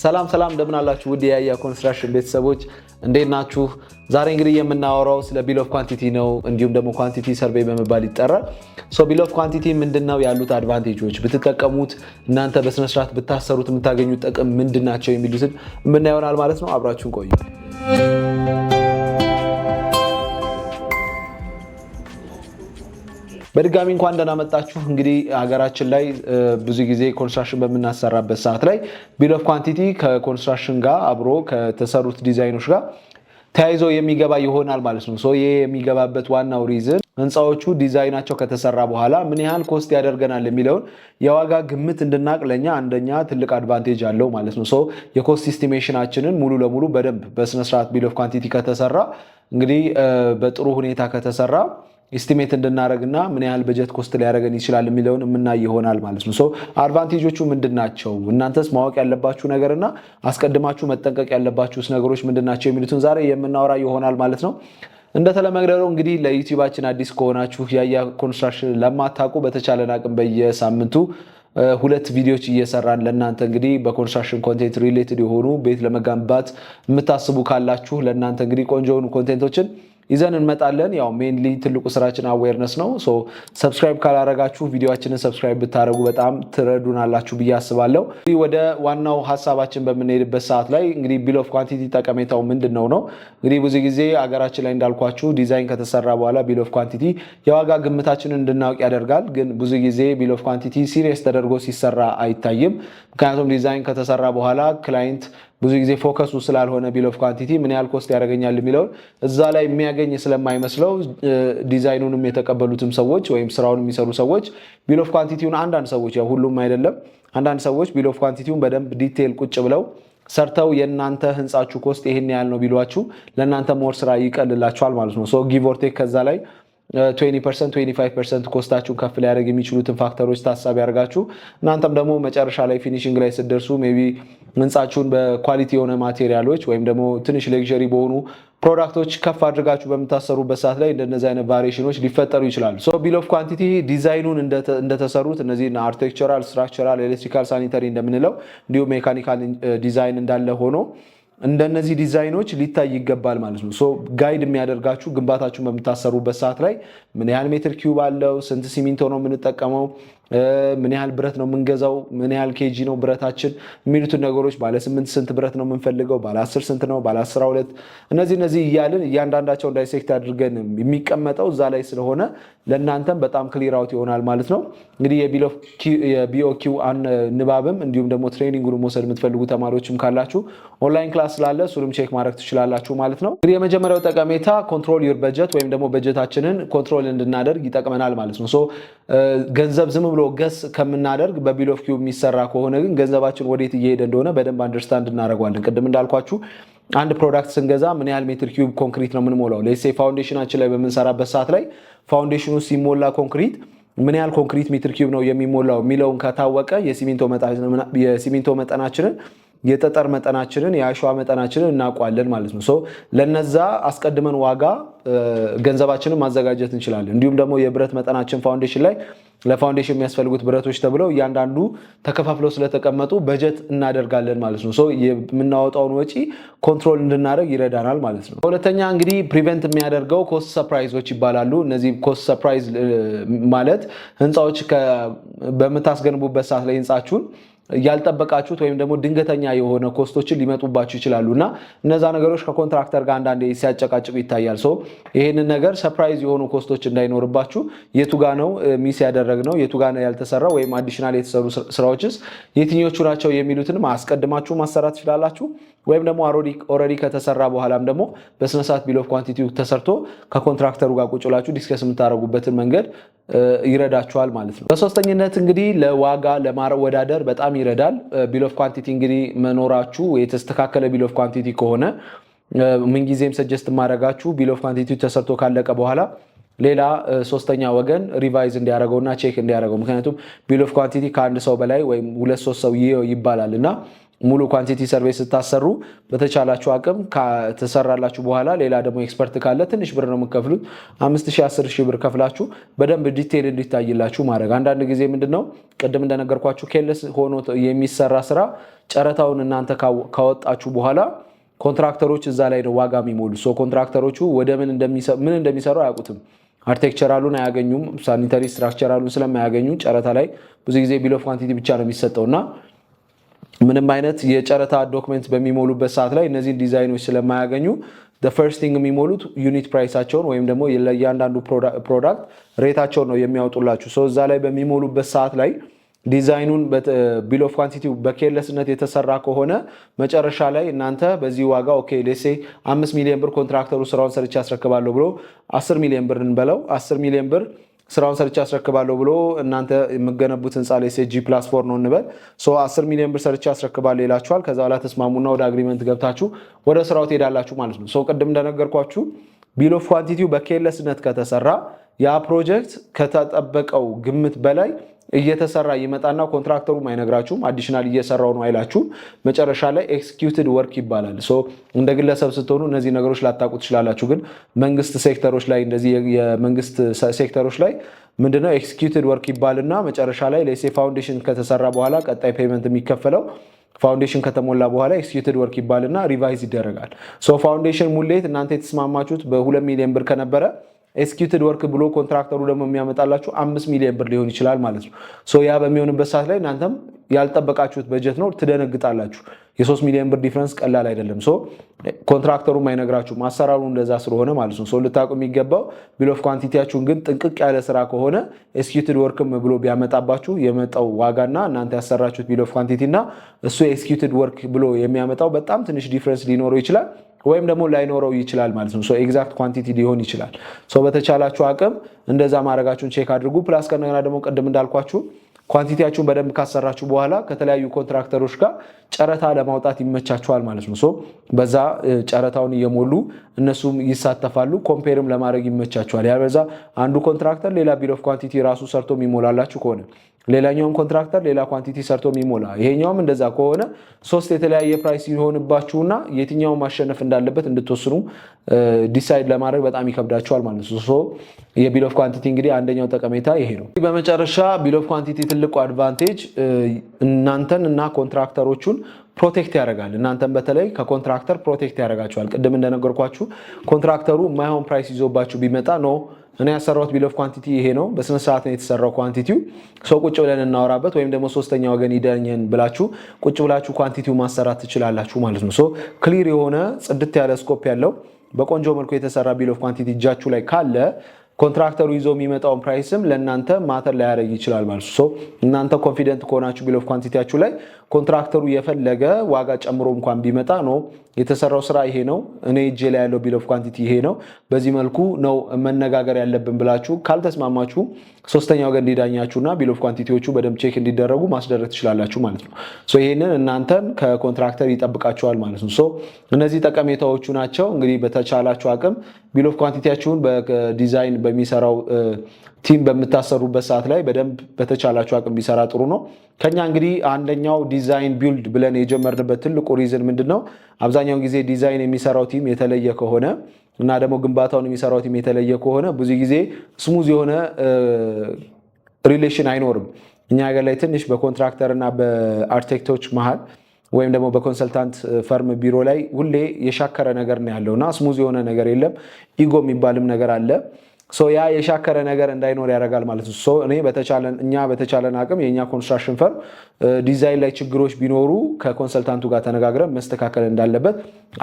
ሰላም እንደምን አላችሁ ውድ የያያ ኮንስትራክሽን ቤተሰቦች እንዴት ናችሁ? ዛሬ እንግዲህ የምናወራው ስለ ቢል ኦፍ ኳንቲቲ ነው እንዲሁም ደግሞ ኳንቲቲ ሰርቬይ በመባል ይጠራል። ቢል ኦፍ ኳንቲቲ ምንድነው? ያሉት አድቫንቴጆች ብትጠቀሙት እናንተ በስነ ስርዓት ብታሰሩት የምታገኙት ጥቅም ምንድናቸው የሚሉትን የምናየው ማለት ነው። አብራችሁን ቆዩ። በድጋሚ እንኳን ደህና መጣችሁ። እንግዲህ ሀገራችን ላይ ብዙ ጊዜ ኮንስትራክሽን በመናሰራበት ሰዓት ላይ ቢል ኦፍ ኳንቲቲ ከኮንስትራክሽን ጋር አብሮ ከተሰሩት ዲዛይኖች ጋር ተያይዞ የሚገባ ይሆናል ማለት ነው። ይሄ የሚገባበት ዋናው ሪዝን ህንፃዎቹ ዲዛይናቸው ከተሰራ በኋላ ምን ያህል ኮስት ያደርገናል የሚለውን የዋጋ ግምት እንድናቅ ለኛ አንደኛ ትልቅ አድቫንቴጅ አለው ማለት ነው። የኮስት ኤስቲሜሽናችንን ሙሉ ለሙሉ በደንብ በስነ ስርዓት ቢል ኦፍ ኳንቲቲ ከተሰራ እንግዲህ በጥሩ ሁኔታ ከተሰራ ኤስቲሜት እንድናደርግና ምን ያህል በጀት ኮስት ሊያደርገን ይችላል የሚለውን የምናይ ይሆናል ማለት ነው። አድቫንቴጆቹ ምንድናቸው? እናንተስ ማወቅ ያለባችሁ ነገርና አስቀድማችሁ መጠንቀቅ ያለባችሁስ ነገሮች ምንድናቸው የሚሉትን ዛሬ የምናወራ ይሆናል ማለት ነው። እንደተለመደው እንግዲህ ለዩቲዩባችን አዲስ ከሆናችሁ ያያ ኮንስትራክሽን ለማታውቁ በተቻለን አቅም በየሳምንቱ ሁለት ቪዲዮዎች እየሰራን ለእናንተ እንግዲህ በኮንስትራክሽን ኮንቴንት ሪሌትድ የሆኑ ቤት ለመገንባት የምታስቡ ካላችሁ ለእናንተ እንግዲህ ቆንጆ የሆኑ ኮንቴንቶችን ይዘን እንመጣለን። ያው ሜንሊ ትልቁ ስራችን አዌርነስ ነው። ሰብስክራይብ ካላረጋችሁ ቪዲዮአችንን ሰብስክራይብ ብታደርጉ በጣም ትረዱናላችሁ ብዬ አስባለሁ። ወደ ዋናው ሐሳባችን በምንሄድበት ሰዓት ላይ እንግዲህ ቢል ኦፍ ኳንቲቲ ጠቀሜታው ምንድነው ነው? እንግዲህ ብዙ ጊዜ አገራችን ላይ እንዳልኳችሁ ዲዛይን ከተሰራ በኋላ ቢል ኦፍ ኳንቲቲ የዋጋ ግምታችንን እንድናውቅ ያደርጋል። ግን ብዙ ጊዜ ቢል ኦፍ ኳንቲቲ ሲሪየስ ተደርጎ ሲሰራ አይታይም። ምክንያቱም ዲዛይን ከተሰራ በኋላ ክላይንት ብዙ ጊዜ ፎከሱ ስላልሆነ ቢል ኦፍ ኳንቲቲ ምን ያህል ኮስት ያደርገኛል የሚለውን እዛ ላይ የሚያገኝ ስለማይመስለው ዲዛይኑንም የተቀበሉትም ሰዎች ወይም ስራውን የሚሰሩ ሰዎች ቢል ኦፍ ኳንቲቲውን አንዳንድ ሰዎች ያው ሁሉም አይደለም አንዳንድ ሰዎች ቢል ኦፍ ኳንቲቲውን በደንብ ዲቴል ቁጭ ብለው ሰርተው የእናንተ ህንጻችሁ ኮስት ይሄን ያህል ነው ቢሏችሁ ለእናንተ ሞር ስራ ይቀልላችኋል ማለት ነው። ጊቭ ኦር ቴክ ከዛ ላይ 20% 25% ኮስታችሁን ከፍ ሊያደርግ የሚችሉትን ፋክተሮች ታሳቢ ያደርጋችሁ እናንተም ደግሞ መጨረሻ ላይ ፊኒሺንግ ላይ ስትደርሱ ሜቢ ህንጻችሁን በኳሊቲ የሆነ ማቴሪያሎች ወይም ደግሞ ትንሽ ሌክዠሪ በሆኑ ፕሮዳክቶች ከፍ አድርጋችሁ በምታሰሩበት ሰዓት ላይ እንደነዚህ አይነት ቫሪዬሽኖች ሊፈጠሩ ይችላሉ። ቢል ኦፍ ኳንቲቲ ዲዛይኑን እንደተሰሩት እነዚህ አርኪቴክቸራል፣ ስትራክቸራል፣ ኤሌክትሪካል፣ ሳኒተሪ እንደምንለው እንዲሁም ሜካኒካል ዲዛይን እንዳለ ሆኖ እንደነዚህ ዲዛይኖች ሊታይ ይገባል ማለት ነው። ጋይድ የሚያደርጋችሁ ግንባታችሁን በምታሰሩበት ሰዓት ላይ ምን ያህል ሜትር ኪዩብ አለው፣ ስንት ሲሚንቶ ነው የምንጠቀመው፣ ምን ያህል ብረት ነው የምንገዛው፣ ምን ያህል ኬጂ ነው ብረታችን የሚሉትን ነገሮች ባለ 8 ስንት ብረት ነው የምንፈልገው፣ ባለ 10 ስንት ነው፣ ባለ 12 እነዚህ እያልን እያንዳንዳቸውን ዳይሴክት አድርገን የሚቀመጠው እዛ ላይ ስለሆነ ለእናንተም በጣም ክሊር አውት ይሆናል ማለት ነው። እንግዲህ የቢኦኪው ንባብም እንዲሁም ደግሞ ትሬኒንጉን መውሰድ የምትፈልጉ ተማሪዎችም ካላችሁ ኦንላይን ክላስ ስላለ እሱንም ቼክ ማድረግ ትችላላችሁ ማለት ነው። እንግዲህ የመጀመሪያው ጠቀሜታ ኮንትሮል ዩር በጀት ወይም ደግሞ በጀታችንን ኮንትሮል እንድናደርግ ይጠቅመናል ማለት ነው። ገንዘብ ዝም ብሎ ገስ ከምናደርግ በቢል ኦፍ ኪው የሚሰራ ከሆነ ግን ገንዘባችን ወዴት እየሄደ እንደሆነ በደንብ አንደርስታንድ እናደርገዋለን። ቅድም እንዳልኳችሁ አንድ ፕሮዳክት ስንገዛ ምን ያህል ሜትር ኪዩብ ኮንክሪት ነው የምንሞላው። ሌትስ ሴይ ፋውንዴሽናችን ላይ በምንሰራበት ሰዓት ላይ ፋውንዴሽኑ ሲሞላ ኮንክሪት ምን ያህል ኮንክሪት ሜትር ኪዩብ ነው የሚሞላው የሚለውን ከታወቀ የሲሚንቶ መጠናችንን የጠጠር መጠናችንን የአሸዋ መጠናችንን እናውቃለን ማለት ነው። ለነዛ አስቀድመን ዋጋ ገንዘባችንን ማዘጋጀት እንችላለን። እንዲሁም ደግሞ የብረት መጠናችን ፋውንዴሽን ላይ ለፋውንዴሽን የሚያስፈልጉት ብረቶች ተብለው እያንዳንዱ ተከፋፍለው ስለተቀመጡ በጀት እናደርጋለን ማለት ነው። የምናወጣውን ወጪ ኮንትሮል እንድናደርግ ይረዳናል ማለት ነው። ሁለተኛ እንግዲህ ፕሪቨንት የሚያደርገው ኮስት ሰርፕራይዞች ይባላሉ። እነዚህ ኮስት ሰርፕራይዝ ማለት ህንፃዎች በምታስገንቡበት ሰዓት ላይ ህንፃችሁን ያልጠበቃችሁት ወይም ደግሞ ድንገተኛ የሆነ ኮስቶችን ሊመጡባችሁ ይችላሉ እና እነዛ ነገሮች ከኮንትራክተር ጋር አንዳንዴ ሲያጨቃጭቁ ይታያል። ይሄንን ነገር ሰርፕራይዝ የሆኑ ኮስቶች እንዳይኖርባችሁ የቱ ጋ ነው ሚስ ያደረግነው፣ የቱ ጋ ነው ያልተሰራው ወይም አዲሽናል የተሰሩ ስራዎችስ የትኞቹ ናቸው የሚሉትንም አስቀድማችሁ ማሰራት ትችላላችሁ። ወይም ደግሞ ኦልሬዲ ከተሰራ በኋላም ደግሞ በስነ ስርዓት ቢል ኦፍ ኳንቲቲ ተሰርቶ ከኮንትራክተሩ ጋር ቁጭ ብላችሁ ዲስከስ የምታደርጉበትን መንገድ ይረዳችኋል ማለት ነው። በሶስተኝነት እንግዲህ ለዋጋ ለማወዳደር በጣም ይረዳል። ቢል ኦፍ ኳንቲቲ እንግዲህ መኖራችሁ የተስተካከለ ቢል ኦፍ ኳንቲቲ ከሆነ ምንጊዜም ሰጀስት ማድረጋችሁ ቢል ኦፍ ኳንቲቲ ተሰርቶ ካለቀ በኋላ ሌላ ሶስተኛ ወገን ሪቫይዝ እንዲያደርገውና ቼክ እንዲያደርገው። ምክንያቱም ቢል ኦፍ ኳንቲቲ ከአንድ ሰው በላይ ወይም 2-3 ሰው ይባላል እና ሙሉ ኳንቲቲ ሰርቬይ ስታሰሩ በተቻላችሁ አቅም ከተሰራላችሁ በኋላ ሌላ ደግሞ ኤክስፐርት ካለ ትንሽ ብር ነው የምትከፍሉት 5000 10000 ብር ከፍላችሁ በደንብ ዲቴይል እንዲታይላችሁ ማድረግ። አንዳንድ ጊዜ ምንድነው ቅድም እንደነገርኳችሁ ኬለስ ሆኖ የሚሰራ ስራ ጨረታውን እናንተ ካወጣችሁ በኋላ ኮንትራክተሮች እዛ ላይ ነው ዋጋ የሚሞሉ። ኮንትራክተሮቹ ወደ ምን እንደሚሰሩ አያውቁትም። አርቴክቸራሉን አያገኙም። ሳኒታሪ ስትራክቸራሉን ስለማያገኙ ጨረታ ላይ ብዙ ጊዜ ቢል ኦፍ ኳንቲቲ ብቻ ነው የሚሰጠውና ምንም አይነት የጨረታ ዶክመንት በሚሞሉበት ሰዓት ላይ እነዚህ ዲዛይኖች ስለማያገኙ the first thing የሚሞሉት ዩኒት ፕራይሳቸውን ወይም ደግሞ ለእያንዳንዱ ፕሮዳክት ሬታቸውን ነው የሚያወጡላችሁ። እዛ ላይ በሚሞሉበት ሰዓት ላይ ዲዛይኑን ቢል ኦፍ ኳንቲቲ በኬለስነት የተሰራ ከሆነ መጨረሻ ላይ እናንተ በዚህ ዋጋ ኦኬ ሌሴ 5 ሚሊዮን ብር ኮንትራክተሩ ስራውን ሰርቻ ያስረክባለሁ ብሎ 10 ሚሊዮን ብር እንበለው 10 ሚሊዮን ብር ስራውን ሰርቻ ያስረክባለሁ ብሎ እናንተ የምገነቡት ህንፃ ሌሴ G+4 ነው እንበል 10 ሚሊዮን ብር ሰርቻ ያስረክባለሁ ይላችኋል። ከዛ በኋላ ተስማሙና ወደ አግሪመንት ገብታችሁ ወደ ስራው ትሄዳላችሁ ማለት ነው። ቅድም እንደነገርኳችሁ ቢል ኦፍ ኳንቲቲው በኬለስነት ከተሰራ ያ ፕሮጀክት ከተጠበቀው ግምት በላይ እየተሰራ ይመጣና ኮንትራክተሩ አይነግራችሁም አዲሽናል እየሰራው ነው አይላችሁም። መጨረሻ ላይ ኤክስኪዩትድ ወርክ ይባላል። እንደ ግለሰብ ስትሆኑ እነዚህ ነገሮች ላታውቁ ትችላላችሁ። ግን መንግስት ሴክተሮች ላይ እንደዚህ የመንግስት ሴክተሮች ላይ ምንድነው ኤክስኪዩትድ ወርክ ይባልና መጨረሻ ላይ ለሴ ፋውንዴሽን ከተሰራ በኋላ ቀጣይ ፔመንት የሚከፈለው ፋውንዴሽን ከተሞላ በኋላ ኤክስኪዩትድ ወርክ ይባልና ሪቫይዝ ይደረጋል። ፋውንዴሽን ሙሌት እናንተ የተስማማችሁት በ2 ሚሊዮን ብር ከነበረ ኤክስኪዩትድ ወርክ ብሎ ኮንትራክተሩ ደግሞ የሚያመጣላችሁ 5 ሚሊዮን ብር ሊሆን ይችላል ማለት ነው። ያ በሚሆንበት ሰዓት ላይ እናንተም ያልጠበቃችሁት በጀት ነው ትደነግጣላችሁ። የ3 ሚሊዮን ብር ዲፈረንስ ቀላል አይደለም። ኮንትራክተሩም አይነግራችሁ ማሰራሩ እንደዛ ስለሆነ ማለት ነው። ልታውቁ የሚገባው ቢል ኦፍ ኳንቲቲያችሁን ግን ጥንቅቅ ያለ ስራ ከሆነ ኤክስኪዩትድ ወርክም ብሎ ቢያመጣባችሁ የመጣው ዋጋና እናንተ ያሰራችሁት ቢል ኦፍ ኳንቲቲ እና እሱ ኤክስኪዩትድ ወርክ ብሎ የሚያመጣው በጣም ትንሽ ዲፈረንስ ሊኖረው ይችላል ወይም ደግሞ ላይኖረው ይችላል ማለት ነው። ኤግዛክት ኳንቲቲ ሊሆን ይችላል። በተቻላችሁ አቅም እንደዛ ማድረጋችሁን ቼክ አድርጉ። ፕላስ ከነገና ደግሞ ቅድም እንዳልኳችሁ ኳንቲቲያችሁን በደንብ ካሰራችሁ በኋላ ከተለያዩ ኮንትራክተሮች ጋር ጨረታ ለማውጣት ይመቻችኋል ማለት ነው። በዛ ጨረታውን እየሞሉ እነሱም ይሳተፋሉ። ኮምፔርም ለማድረግ ይመቻችኋል። ያበዛ አንዱ ኮንትራክተር ሌላ ቢል ኦፍ ኳንቲቲ ራሱ ሰርቶ የሚሞላላችሁ ከሆነ ሌላኛውም ኮንትራክተር ሌላ ኳንቲቲ ሰርቶ የሚሞላ ይሄኛውም እንደዛ ከሆነ ሶስት የተለያየ ፕራይስ ይሆንባችሁና የትኛው ማሸነፍ እንዳለበት እንድትወስኑ ዲሳይድ ለማድረግ በጣም ይከብዳችኋል ማለት ነው። የቢል ኦፍ ኳንቲቲ እንግዲህ አንደኛው ጠቀሜታ ይሄ ነው። በመጨረሻ ቢል ኦፍ ኳንቲቲ ትልቁ አድቫንቴጅ እናንተን እና ኮንትራክተሮቹን ፕሮቴክት ያደርጋል። እናንተን በተለይ ከኮንትራክተር ፕሮቴክት ያደርጋችኋል። ቅድም እንደነገርኳችሁ ኮንትራክተሩ የማይሆን ፕራይስ ይዞባችሁ ቢመጣ ነው እኔ ያሰራሁት ቢል ኦፍ ኳንቲቲ ይሄ ነው፣ በስነ ስርዓት ነው የተሰራው ኳንቲቲው ቁጭ ብለን እናወራበት ወይም ደግሞ ሶስተኛ ወገን ይደኘን ብላችሁ ቁጭ ብላችሁ ኳንቲቲው ማሰራት ትችላላችሁ ማለት ነው። ክሊር የሆነ ጽድት ያለ ስኮፕ ያለው በቆንጆ መልኩ የተሰራ ቢል ኦፍ ኳንቲቲ እጃችሁ ላይ ካለ ኮንትራክተሩ ይዞ የሚመጣውን ፕራይስም ለእናንተ ማተር ላያደርግ ይችላል ማለት ነው። እናንተ ኮንፊደንት ከሆናችሁ ቢል ኦፍ ኳንቲቲያችሁ ላይ ኮንትራክተሩ የፈለገ ዋጋ ጨምሮ እንኳን ቢመጣ ነው የተሰራው ስራ ይሄ ነው፣ እኔ እጄ ላይ ያለው ቢል ኦፍ ኳንቲቲ ይሄ ነው፣ በዚህ መልኩ ነው መነጋገር ያለብን ብላችሁ ካልተስማማችሁ ሶስተኛ ወገን እንዲዳኛችሁና ቢል ኦፍ ኳንቲቲዎቹ በደንብ ቼክ እንዲደረጉ ማስደረግ ትችላላችሁ ማለት ነው። ይሄንን እናንተን ከኮንትራክተር ይጠብቃችኋል ማለት ነው። እነዚህ ጠቀሜታዎቹ ናቸው። እንግዲህ በተቻላችሁ አቅም ቢል ኦፍ ኳንቲቲያችሁን በዲዛይን በሚሰራው ቲም በምታሰሩበት ሰዓት ላይ በደንብ በተቻላችሁ አቅም ቢሰራ ጥሩ ነው። ከኛ እንግዲህ አንደኛው ዲዛይን ቢልድ ብለን የጀመርንበት ትልቁ ሪዝን ምንድነው? አብዛኛውን ጊዜ ዲዛይን የሚሰራው ቲም የተለየ ከሆነ እና ደግሞ ግንባታውን የሚሰራው ቲም የተለየ ከሆነ ብዙ ጊዜ ስሙዝ የሆነ ሪሌሽን አይኖርም። እኛ ሀገር ላይ ትንሽ በኮንትራክተር እና በአርኪቴክቶች መሃል ወይም ደግሞ በኮንሰልታንት ፈርም ቢሮ ላይ ሁሌ የሻከረ ነገር ነው ያለውና ስሙዝ የሆነ ነገር የለም። ኢጎ የሚባልም ነገር አለ። ያ የሻከረ ነገር እንዳይኖር ያደርጋል ማለት ነው። እኛ በተቻለን አቅም የኛ ኮንስትራክሽን ፈርም ዲዛይን ላይ ችግሮች ቢኖሩ ከኮንሰልታንቱ ጋር ተነጋግረን መስተካከል እንዳለበት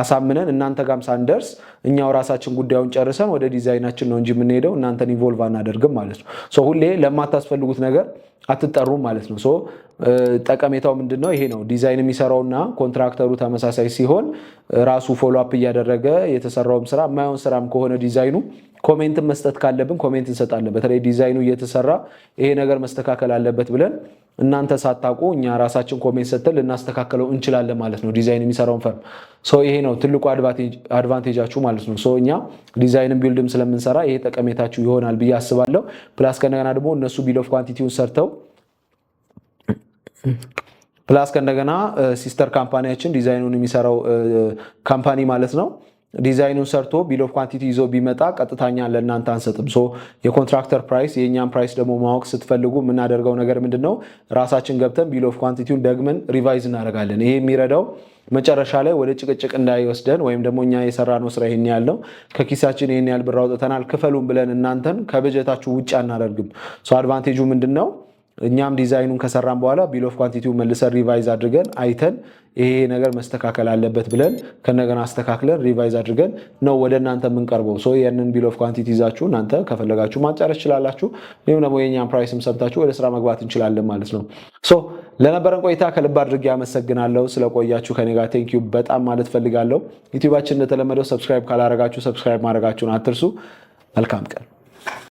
አሳምነን እናንተ ጋም ሳንደርስ እኛው ራሳችን ጉዳዩን ጨርሰን ወደ ዲዛይናችን ነው እንጂ የምንሄደው እናንተን ኢንቮልቭ አናደርግም ማለት ነው። ሁሌ ለማታስፈልጉት ነገር አትጠሩም ማለት ነው። ጠቀሜታው ምንድነው? ይሄ ነው። ዲዛይን የሚሰራውና ኮንትራክተሩ ተመሳሳይ ሲሆን ራሱ ፎሎ አፕ እያደረገ የተሰራውም ስራ የማይሆን ስራም ከሆነ ዲዛይኑ ኮሜንት መስጠት ካለብን ኮሜንት እንሰጣለን። በተለይ ዲዛይኑ እየተሰራ ይሄ ነገር መስተካከል አለበት ብለን እናንተ ሳታውቁ እኛ ራሳችን ኮሜንት ሰጥተን ልናስተካከለው እንችላለን ማለት ነው። ዲዛይን የሚሰራውን ፈርም ይሄ ነው ትልቁ አድቫንቴጃችሁ ማለት ነው። እኛ ዲዛይንን ቢልድም ስለምንሰራ ይሄ ጠቀሜታችሁ ይሆናል ብዬ አስባለሁ። ፕላስ ከነገና ደግሞ እነሱ ቢል ኦፍ ኳንቲቲውን ሰርተው ፕላስ ከእንደገና ሲስተር ካምፓኒያችን ዲዛይኑን የሚሰራው ካምፓኒ ማለት ነው ዲዛይኑን ሰርቶ ቢል ኦፍ ኳንቲቲ ይዞ ቢመጣ ቀጥታኛ ለእናንተ አንሰጥም። የኮንትራክተር ፕራይስ የእኛን ፕራይስ ደግሞ ማወቅ ስትፈልጉ የምናደርገው ነገር ምንድነው ራሳችን ገብተን ቢል ኦፍ ኳንቲቲውን ደግመን ሪቫይዝ እናደርጋለን። ይሄ የሚረዳው መጨረሻ ላይ ወደ ጭቅጭቅ እንዳይወስደን ወይም ደግሞ እኛ የሰራነው ስራ ይሄን ያለው ከኪሳችን ይሄን ያህል ብር አውጥተናል ክፈሉን ብለን እናንተን ከበጀታችሁ ውጭ አናደርግም። አድቫንቴጁ ምንድነው እኛም ዲዛይኑን ከሰራን በኋላ ቢል ኦፍ ኳንቲቲው መልሰን ሪቫይዝ አድርገን አይተን ይሄ ነገር መስተካከል አለበት ብለን ከነገና አስተካክለን ሪቫይዝ አድርገን ነው ወደ እናንተ የምንቀርበው። ያንን ቢል ኦፍ ኳንቲቲ ይዛችሁ እናንተ ከፈለጋችሁ ማጫረስ ይችላላችሁ። ወይም ደግሞ የኛን ፕራይስም ሰምታችሁ ወደ ስራ መግባት እንችላለን ማለት ነው። ለነበረን ቆይታ ከልብ አድርጌ አመሰግናለሁ። ስለቆያችሁ ከኔ ጋር ቴንኪዩ በጣም ማለት ፈልጋለሁ። ዩቲዩባችን እንደተለመደው ሰብስክራይብ ካላረጋችሁ ሰብስክራይብ ማድረጋችሁን አትርሱ። መልካም ቀን።